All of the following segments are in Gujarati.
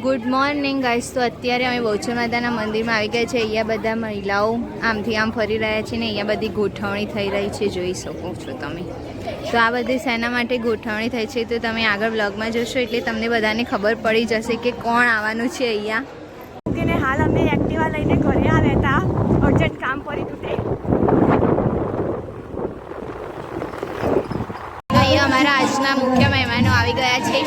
Good morning guys. તો અત્યારે અમે બહુચર માતાના મંદિરમાં આવી ગયા છે. અહીંયા બધા મહિલાઓ આમથી આમ ફરી રહ્યા છે ને અહીંયા બધી ગોઠવણી થઈ રહી છે, જોઈ શકો છો તમે. તો આ બધી શેના માટે ગોઠવણી થઈ છે તો તમે આગળ બ્લોગમાં જોશો એટલે તમને બધાને ખબર પડી જશે કે કોણ આવવાનું છે અહીંયા. હાલ અમે એક્ટિવા લઈને ઘરે આવ્યા હતા, અર્જન્ટ કામ પડ્યું હતું તે. અહીંયા અમારા આજના મુખ્ય મહેમાનો આવી ગયા છે.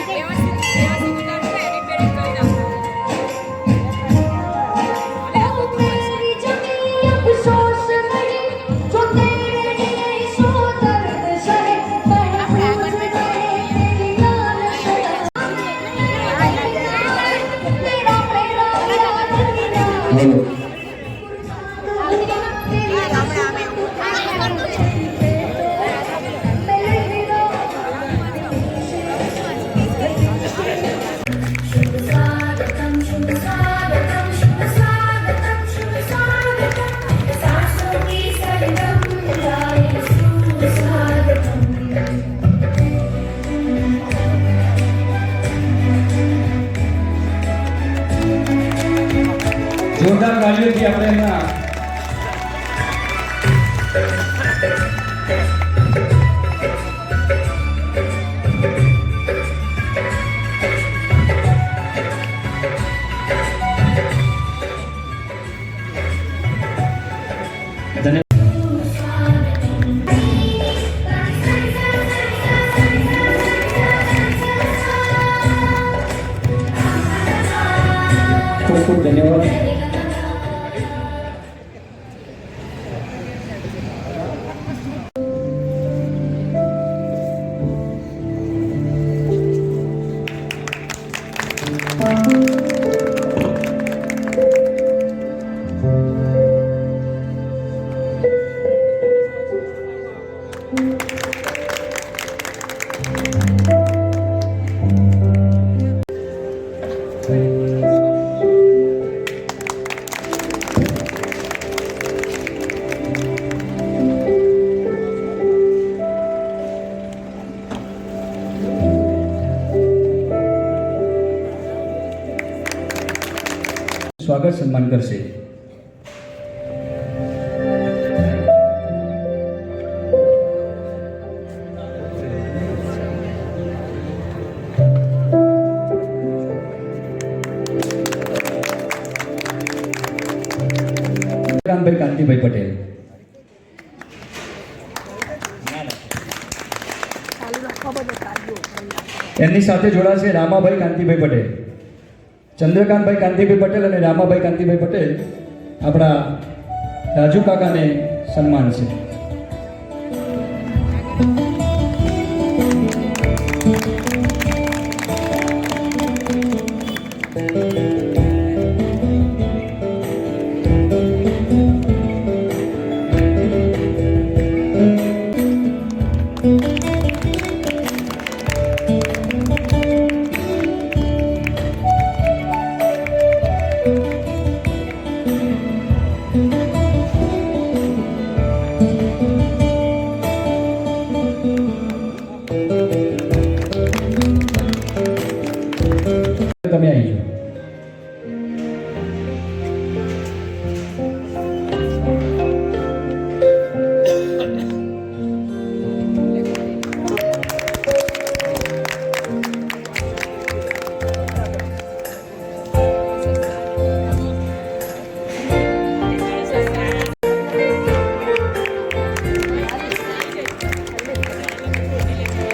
જોરદાર તાળીઓથી આપણે એમના ખૂબ ખૂબ ધન્યવાદ. સ્વાગત સન્માન કરશે. ચંદ્રકાંતભાઈ કાંતિભાઈ પટેલ. એમની સાથે જોડાશે રામાભાઈ કાંતિભાઈ પટેલ. ચંદ્રકાંતભાઈ કાંતિભાઈ પટેલ અને રામાભાઈ કાંતિભાઈ પટેલ આપણા રાજુ કાકાને સન્માન છે. તમે આવી જાઓ.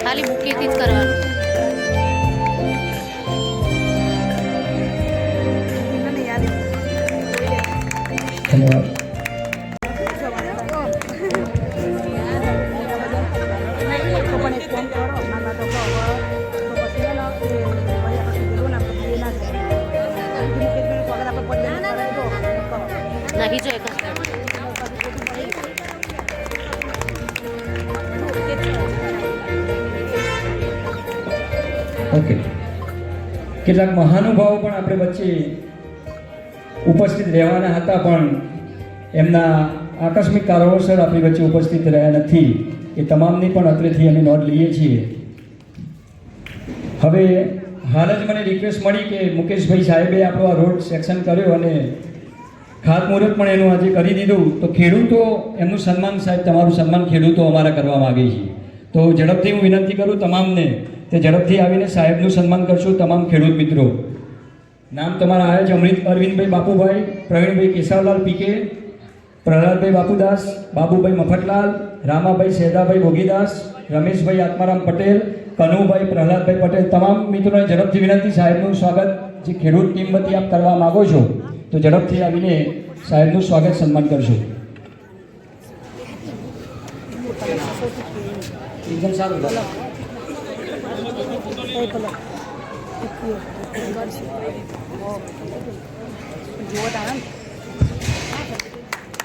ખાલી બુકેથી જ કરવાનું. ધન્યવાદ. નાખી જો એક ઓકે. કેટલાક મહાનુભાવો પણ આપણે વચ્ચે ઉપસ્થિત રહેવાના હતા પણ એમના આકસ્મિક કારણોસર આપણી વચ્ચે ઉપસ્થિત રહ્યા નથી. એ તમામની પણ અત્રેથી અમે નોંધ લઈએ છીએ. હવે હાલ જ મને રિક્વેસ્ટ મળી કે મુકેશભાઈ સાહેબે આપણો આ રોડ સેક્શન કર્યો અને ખાતમુહૂર્ત પણ એનું આજે કરી દીધું, તો ખેડૂતો એમનું સન્માન, સાહેબ તમારું સન્માન ખેડૂતો અમારા કરવા માગે છે. તો ઝડપથી હું વિનંતી કરું તમામને તે ઝડપથી આવીને સાહેબનું સન્માન કરશું. તમામ ખેડૂત મિત્રો, નામ તમારા આવ્યા છે: અમૃત અરવિંદભાઈ બાપુભાઈ, પ્રવીણભાઈ કેશવલાલ પીકે, પ્રહલાદભાઈ બાપુદાસ, બાબુભાઈ મફતલાલ, રામાભાઈ સેદાભાઈ ભોગીદાસ, રમેશભાઈ આત્મારામ પટેલ, કનુભાઈ પ્રહલાદભાઈ પટેલ. તમામ મિત્રોને ઝડપથી વિનંતી, સાહેબનું સ્વાગત જે ખેડૂત ટીમ વતી આપ કરવા માગો છો તો ઝડપથી આવીને સાહેબનું સ્વાગત સન્માન કરશો. એકદમ સારું.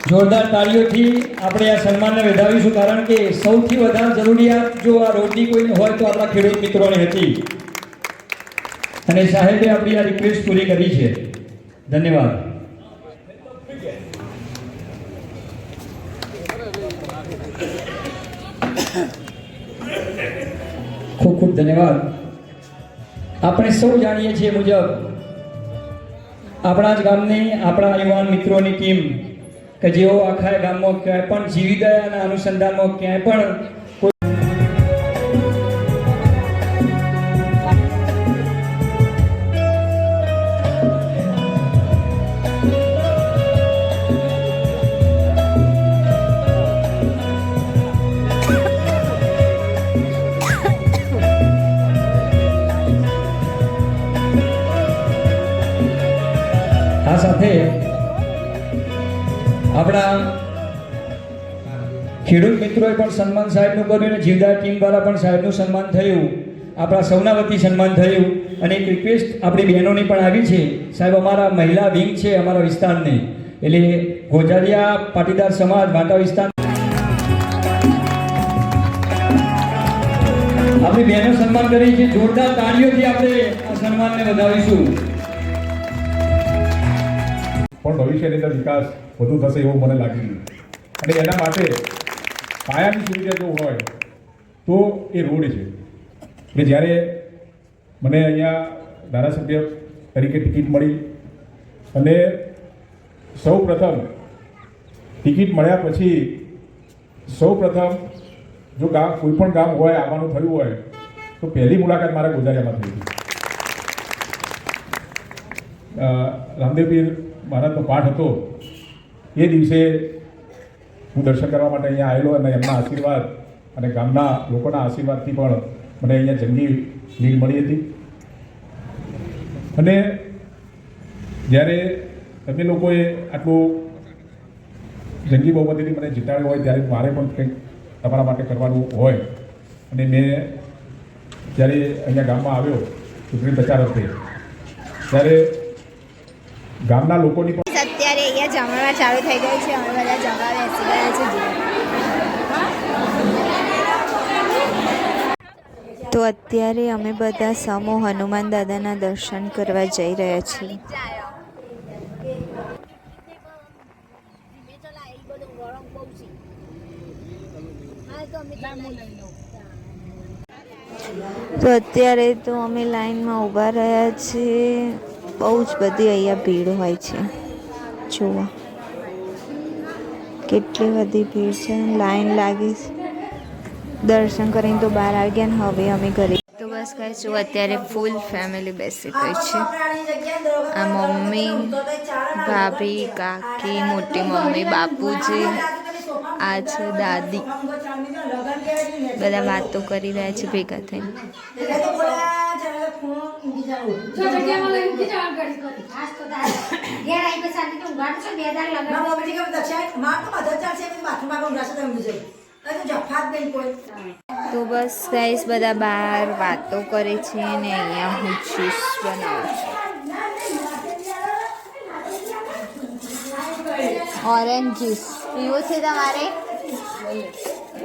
જોરદાર તાળીઓથી આપણે આ સન્માનને વધાવીશું, કારણ કે સૌથી વધારે જરૂરિયાત જો આ રોડની કોઈને હોય તો આપણા ખેડૂત મિત્રોને હતી અને સાહેબે આપણી આ રિક્વેસ્ટ પૂરી કરી છે. ધન્યવાદ. ખૂબ ખૂબ ધન્યવાદ. આપણે સૌ જાણીએ છીએ મુજબ આપણા જ ગામની, આપણા યુવાન મિત્રોની ટીમ કે જેઓ આખા ગામમાં ક્યાંય પણ જીવિદયાના અનુસંધાનમાં ક્યાંય પણ આ સાથે આપણા ખેડૂત મિત્રોએ પણ સન્માન સાહેબનું કર્યું અને જીવદાર ટીમ દ્વારા પણ સાહેબનું સન્માન થયું, આપણા સૌના વતી સન્માન થયું. અને એક રિક્વેસ્ટ આપણી બહેનોની પણ આવી છે. સાહેબ, અમારા મહિલા વિંગ છે અમારા વિસ્તારની, એટલે ગોજારિયા પાટીદાર સમાજ વાટા વિસ્તાર, આપણી બહેનો સન્માન કરી છે. જોરદાર તાળીઓથી આપણે આ સન્માનને વધાવીશું. પણ ભવિષ્યની અંદર વિકાસ વધુ થશે એવું મને લાગી રહ્યું. અને એના માટે પાયાની સુવિધા જો હોય તો એ રોડ છે. એટલે જ્યારે મને અહીંયા ધારાસભ્ય તરીકે ટિકિટ મળી અને સૌ પ્રથમ ટિકિટ મળ્યા પછી સૌ પ્રથમ જો કોઈ પણ ગામ હોય આવવાનું થયું હોય તો પહેલી મુલાકાત મારા ગોજારિયામાં થઈ હતી. રામદેવ પીર મહારાજનો પાઠ હતો એ દિવસે હું દર્શન કરવા માટે અહીંયા આવેલો અને એમના આશીર્વાદ અને ગામના લોકોના આશીર્વાદથી પણ મને અહીંયા જંગી લીડ મળી હતી. અને જ્યારે તમે લોકોએ આટલું જંગી બહુમતીથી મને જીતાડ્યો હોય ત્યારે મારે પણ કંઈક તમારા માટે કરવાનું હોય અને મેં જ્યારે અહીંયા ગામમાં આવ્યો ચૂંટણી પ્રચાર વખતે ત્યારે ગામના લોકોની પણ અત્યારે અહીંયા જમણવાર ચાલુ થઈ ગઈ છે. અમે બધા જમવા બેસી ગયા છે. તો અત્યારે અમે બધા સમૂહ હનુમાન દાદાના દર્શન કરવા જઈ રહ્યા છીએ. તો અત્યારે તો અમે લાઈનમાં ઊભા રહ્યા છીએ. બહુ જ બધી અહીંયા ભીડ હોય છે. જુઓ કેટલી બધી ભીડ છે, લાઈન લાગી છે. દર્શન કરીને તો બહાર આવી ગયા ને હવે અમે ઘરે. તો બસ કહે છું અત્યારે ફૂલ ફેમિલી બેસી ગઈ છે. આ મમ્મી, ભાભી, કાકી, મોટી મમ્મી, બાપુજી, આ છે દાદી. બધા વાતો કરી રહ્યા છે ભેગા થઈને. તો બસ ગાઈસ બધા બહાર વાતો કરે છે ને અહીંયા હું જ્યુસ બનાવું છું. ઓરેન્જ જ્યુસ પીવું છે તમારે?